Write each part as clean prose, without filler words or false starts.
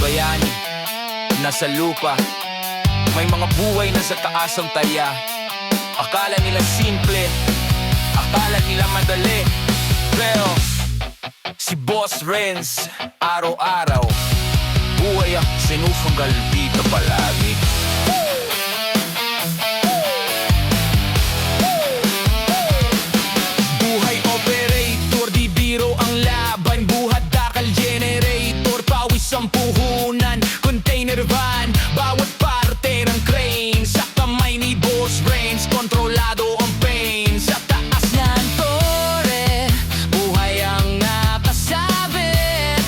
bayani, nasa lupa. May mga buhay na sa taas ang taya. Akala nila simple, akala nila madali, pero si Boss Renz, araw-araw buhay ang sinusunggal dito palagi. Buhay operator, di biro ang laban. Buhat dakal generator, pawis ang puhunan. Container van, bawat parte ng crane. Sa kamay ni Boss Renz, kontrolado ang pain. Sa taas ng tore, buhay ang nakasabit.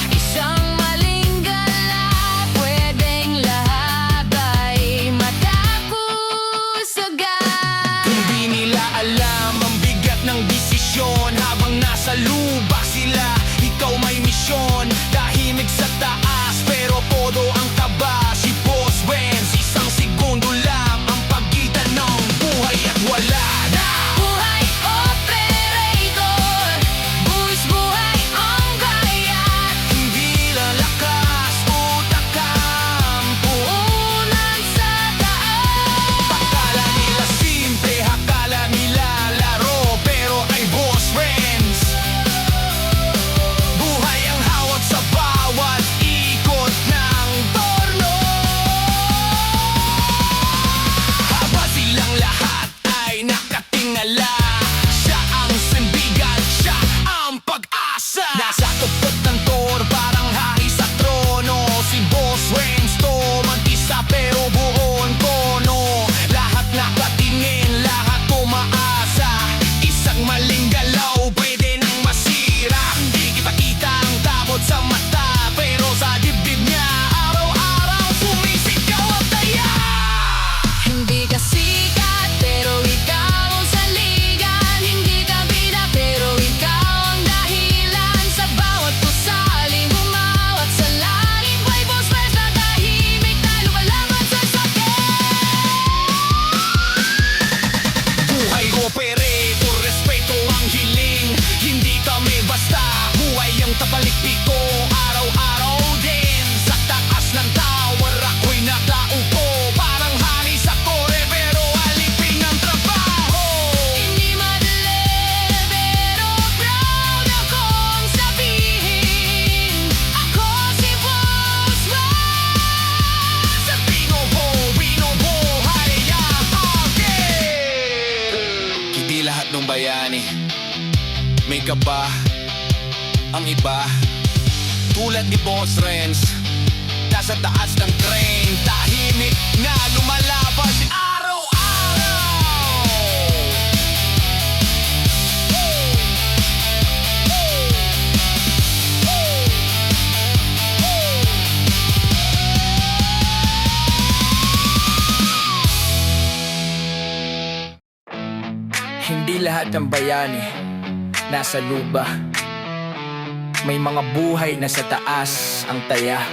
Isang maling gala, pwedeng lahat ay matapos agad. Hindi nila alam ang bigat ng desisyon. Habang nasa lubak sila, ikaw may misyon. Tahimik sa taas, pero todo ang taba. Si Boss Renz, isang segundo lang ang pagitan ng buhay at wala na. Buhay operator, buwis buhay ang gayat. Hindi lalakas, utak ang Puhunan sa taas. akala nila simple, akala nila laro, pero ay Boss Renz. Buhay ang hawak sa bawat ikot ng torno. Habang silang lahat ay nakatingala, siya ang sandigan, siya ang pag-asa. Nasa tuktok ng tor, parang hari sa trono. Si Boss Renz to, mag-isa pero buong tono. Lahat nakatingin, lahat umaasa. Isang maling galaw, pwede nang masira. Hindi kita kita ang takot sa mata, pero sa dibdib niya, araw-araw sumisigaw ang taya. Hindi ka sikat, pero ikaw ang saligan. Hindi ka bida, pero ikaw ang dahilan. Sa bawat pusaling humawat sa langit, may Boss Renz na tahimik na lumalaban sa sakit. Buhay operator, respeto ang hiling. Hindi kami basta, buhay ang tapalikpiko. Araw-araw din, sa taas ng tower ako'y nakaupo. Parang hari sa kore, pero alipin ang trabaho. Hindi madali, pero proud akong sabihin, ako si Boss Renz. Sa binubuhay ang akin. Hindi lahat ng bayani may kaba. Ang iba, tulad ni Boss Renz, nasa taas ng train, tahimik na lumalaban araw-araw. Hindi lahat ng bayani nasa luba. May mga buhay na sa taas ang taya.